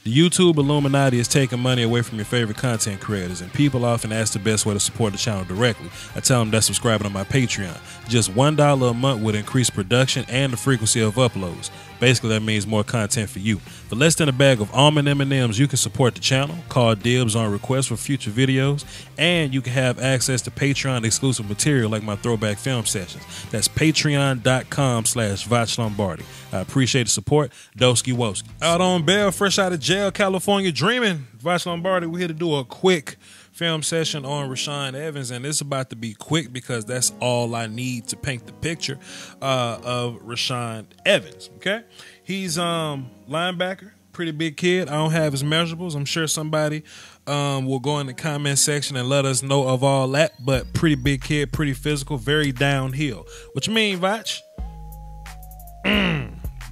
The YouTube Illuminati is taking money away from your favorite content creators, and people often ask the best way to support the channel directly. I tell them that's subscribing to my Patreon. Just $1 a month would increase production and the frequency of uploads. Basically, that means more content for you. For less than a bag of almond M&Ms, you can support the channel, call dibs on requests for future videos, and you can have access to Patreon exclusive material like my throwback film sessions. That's patreon.com/Voch Lombardi. I appreciate the support. Doski Woski. Out on bail, fresh out of jail, California, dreaming. Voch Lombardi, we're here to do a quick film session on Rashaan Evans, and it's about to be quick because that's all I need to paint the picture of Rashaan Evans. Okay, he's linebacker, pretty big kid. I don't have his measurables. I'm sure somebody will go in the comment section and let us know of all that, but pretty big kid, pretty physical, very downhill. What you mean, Voch?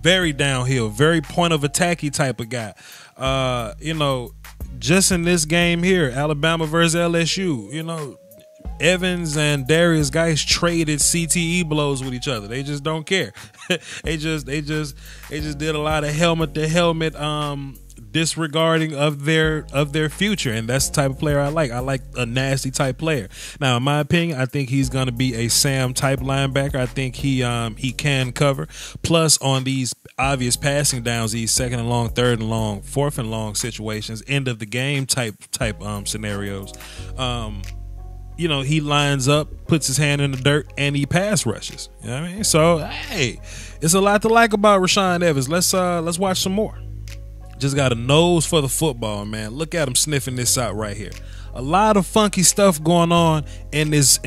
Very downhill, very point of attacky type of guy. You know, just in this game here, Alabama versus LSU, you know, Evans and Darius Geis traded CTE blows with each other. They just don't care. they just did a lot of helmet to helmet disregarding of their future, and that's the type of player I like. I like a nasty type player. Now, in my opinion, I think he's going to be a Sam type linebacker. I think he can cover. Plus, on these obvious passing downs, these second and long, third and long, fourth and long situations, end of the game type scenarios, you know, he lines up, puts his hand in the dirt, and he pass rushes. You know what I mean? So, hey, it's a lot to like about Rashaan Evans. Let's watch some more. Just got a nose for the football, man. Look at him sniffing this out right here. A lot of funky stuff going on in this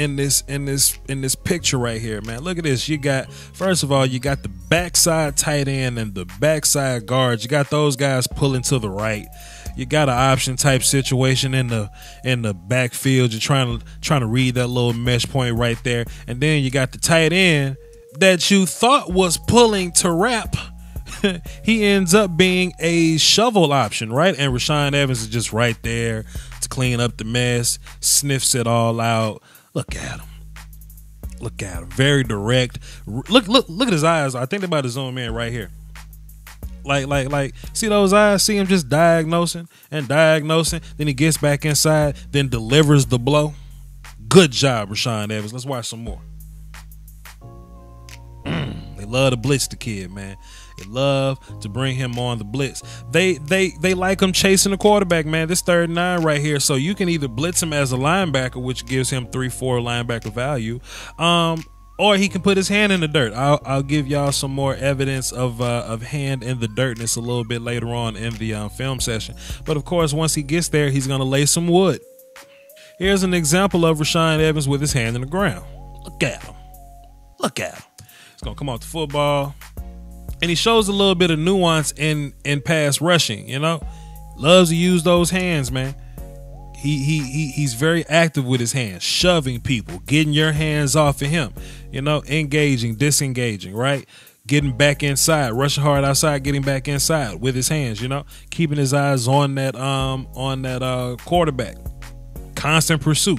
picture right here, man. Look at this. You got, first of all, you got the backside tight end and the backside guards. You got those guys pulling to the right. You got an option type situation in the backfield. You're trying to read that little mesh point right there, and then you got the tight end that you thought was pulling to wrap. He ends up being a shovel option, right? And Rashaan Evans is just right there to clean up the mess, sniffs it all out. Look at him. Look at him. Very direct. Look at his eyes. I think they're about to zoom in right here. Like, see those eyes? See him just diagnosing and diagnosing. Then he gets back inside, then delivers the blow. Good job, Rashaan Evans. Let's watch some more. They love to blitz the kid, man. They love to bring him on the blitz. They like him chasing the quarterback, man. This 3rd and 9 right here. So you can either blitz him as a linebacker, which gives him 3-4 linebacker value, or he can put his hand in the dirt. I'll give y'all some more evidence of hand in the dirtness a little bit later on in the film session. But of course, once he gets there, he's gonna lay some wood. Here's an example of Rashaan Evans with his hand in the ground. Look at him. Look at him. He's gonna come off the football. And he shows a little bit of nuance in pass rushing, you know. Loves to use those hands, man. He's very active with his hands, shoving people, getting your hands off of him, you know, engaging, disengaging, right? Getting back inside, rushing hard outside, getting back inside with his hands, you know, keeping his eyes on that quarterback. Constant pursuit.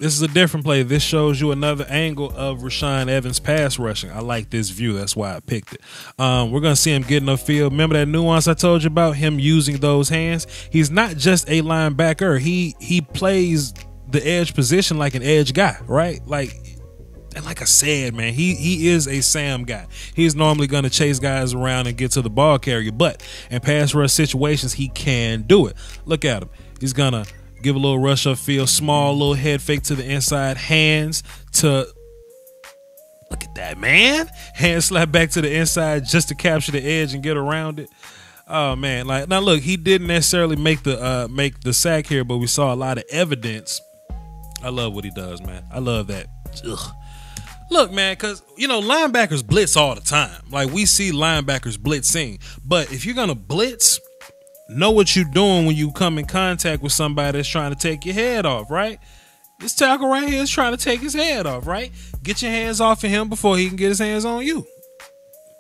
This is a different play. This shows you another angle of Rashaan Evans pass rushing. I like this view. That's why I picked it. We're going to see him getting upfield. Remember that nuance I told you about him using those hands? He's not just a linebacker. He plays the edge position like an edge guy, right? And like I said, man, he is a Sam guy. He's normally going to chase guys around and get to the ball carrier, but in pass rush situations, he can do it. Look at him. He's going to give a little rush upfield, small little head fake to the inside, hands to, look at that, man. Hand slap back to the inside just to capture the edge and get around it. Oh man, like now look, he didn't necessarily make the sack here, but we saw a lot of evidence. I love what he does, man. I love that. Ugh. Look, man, because, you know, linebackers blitz all the time. Like, we see linebackers blitzing, but if you're going to blitz, know what you're doing when you come in contact with somebody that's trying to take your head off, right? This tackle right here is trying to take his head off, right? Get your hands off of him before he can get his hands on you.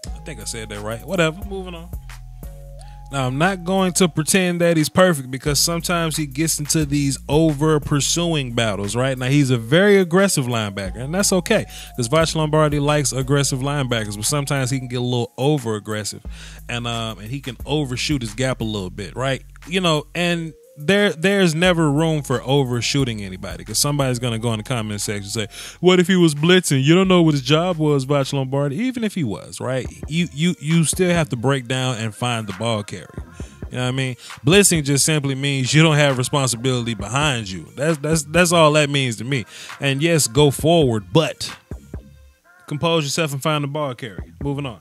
I think I said that right. Whatever, moving on. Now, I'm not going to pretend that he's perfect because sometimes he gets into these over pursuing battles, right? Now, he's a very aggressive linebacker, and that's okay because Voch Lombardi likes aggressive linebackers, but sometimes he can get a little over aggressive and he can overshoot his gap a little bit, right? You know, and there's never room for overshooting anybody because somebody's going to go in the comment section and say, what if he was blitzing? You don't know what his job was, Voch Lombardi. Even if he was, right? You still have to break down and find the ball carrier. You know what I mean? Blitzing just simply means you don't have responsibility behind you. That's all that means to me. And yes, go forward, but compose yourself and find the ball carrier. Moving on.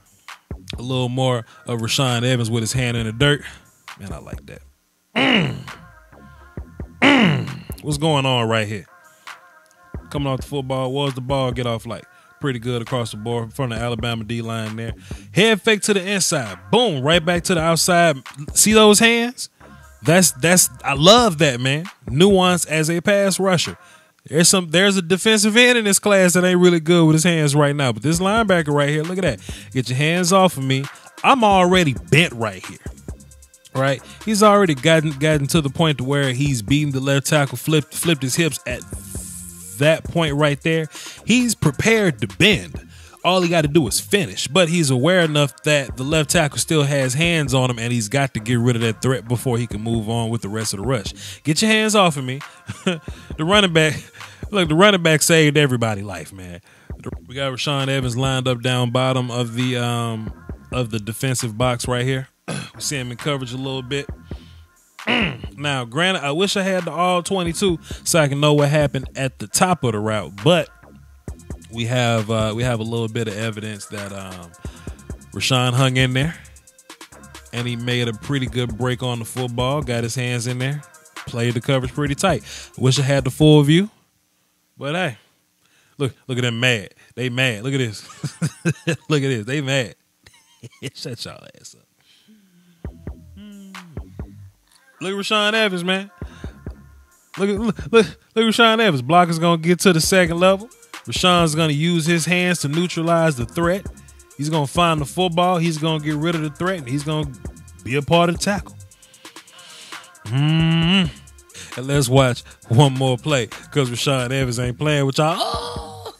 A little more of Rashaan Evans with his hand in the dirt. Man, I like that. What's going on right here? Coming off the football, what was the ball get off like? Pretty good across the board from the Alabama D-line there. Head fake to the inside. Boom, right back to the outside. See those hands? I love that, man. Nuance as a pass rusher. There's a defensive end in this class that ain't really good with his hands right now. But this linebacker right here, look at that. Get your hands off of me. I'm already bent right here. Right, he's already gotten to the point to where he's beating the left tackle, flipped his hips at that point right there. He's prepared to bend. All he got to do is finish, but he's aware enough that the left tackle still has hands on him, and he's got to get rid of that threat before he can move on with the rest of the rush. Get your hands off of me. The running back saved everybody's life, man. We got Rashaan Evans lined up down bottom of the defensive box right here. We see him in coverage a little bit. Now, granted, I wish I had the all 22 so I can know what happened at the top of the route, but we have a little bit of evidence that Rashaan hung in there, and he made a pretty good break on the football. Got his hands in there, played the coverage pretty tight. Wish I had the full view, but hey, look at them mad. They mad. Look at this. Look at this. They mad. Shut y'all ass up. Look at Rashaan Evans, man. Look at Rashaan Evans. Blocker's going to get to the second level. Rashaan's going to use his hands to neutralize the threat. He's going to find the football. He's going to get rid of the threat, and he's going to be a part of the tackle. And let's watch one more play because Rashaan Evans ain't playing with y'all. Oh.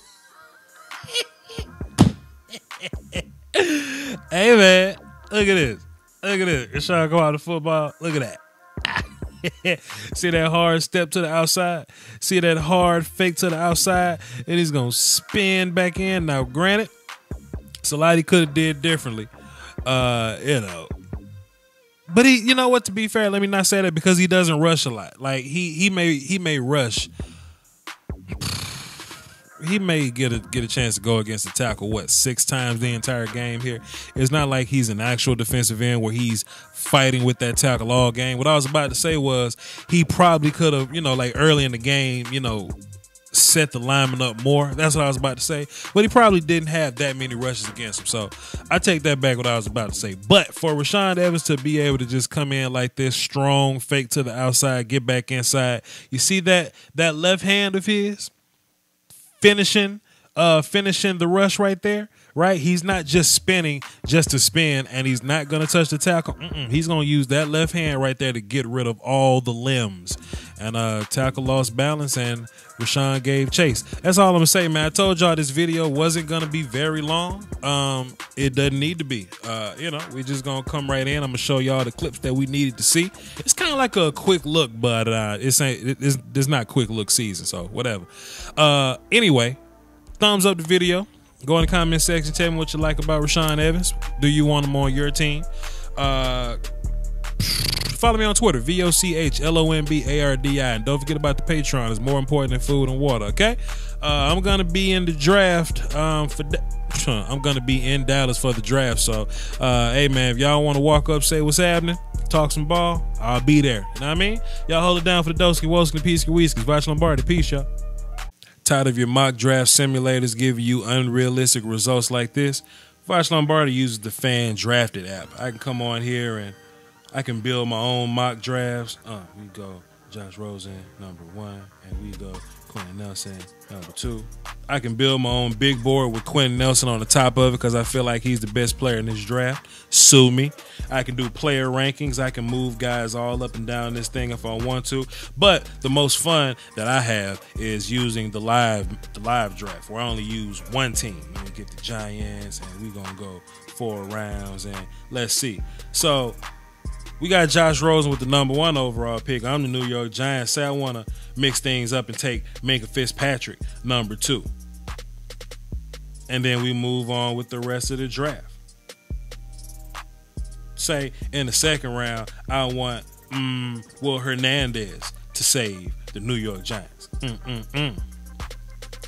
Hey, man. Look at this. Look at this. Rashaan go out of football. Look at that. See that hard step to the outside? See that hard fake to the outside? And he's going to spin back in. Now, granted, it's a lot he could have did differently. You know. But you know what, to be fair, let me not say that because he doesn't rush a lot. Like, he may rush. He may get a chance to go against the tackle, 6 times the entire game here. It's not like he's an actual defensive end where he's fighting with that tackle all game. What I was about to say was he probably could have, like early in the game, set the lineman up more. That's what I was about to say. But he probably didn't have that many rushes against him. So I take that back what I was about to say. But for Rashaan Evans to be able to just come in like this, strong fake to the outside, get back inside. You see that left hand of his? Finishing the rush right there, right? He's not just spinning just to spin, and he's not going to touch the tackle. He's going to use that left hand right there to get rid of all the limbs. And tackle lost balance, and Rashaan gave chase. That's all I'm going to say, man. I told y'all this video wasn't going to be very long. It doesn't need to be. We just going to come right in. I'm going to show y'all the clips that we needed to see. It's kind of like a quick look, but it's not quick look season, so whatever. Anyway, thumbs up the video. Go in the comment section. Tell me what you like about Rashaan Evans. Do you want him on your team? Follow me on Twitter, VOCHLOMBARDI. And don't forget about the Patreon. It's more important than food and water, okay? I'm going to be in the draft. I'm going to be in Dallas for the draft. So, hey, man, if y'all want to walk up, say what's happening, talk some ball, I'll be there. You know what I mean? Y'all hold it down for the Doski, Woski, Peasky, Wheaskies. Voch Lombardi. Peace, y'all. Tired of your mock draft simulators giving you unrealistic results like this? Voch Lombardi uses the fan drafted app. I can come on here and I can build my own mock drafts. We go Josh Rosen, number 1, and we go Quentin Nelson, number 2. I can build my own big board with Quentin Nelson on the top of it because I feel like he's the best player in this draft. Sue me. I can do player rankings. I can move guys all up and down this thing if I want to. But the most fun that I have is using the live draft, where I only use one team. Let me get the Giants, and we're going to go 4 rounds, and let's see. So we got Josh Rosen with the #1 overall pick. I'm the New York Giants. Say I want to mix things up and take Minkah Fitzpatrick #2. And then we move on with the rest of the draft. Say in the second round, I want Will Hernandez to save the New York Giants.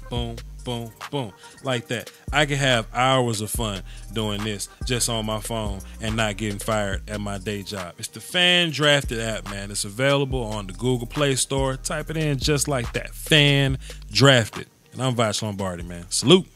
Boom, boom, boom. Like that. I can have hours of fun doing this just on my phone and not getting fired at my day job. It's the Fan Drafted app, man. It's available on the Google Play Store. Type it in just like that. Fan Drafted. And I'm Voch Lombardi, man. Salute.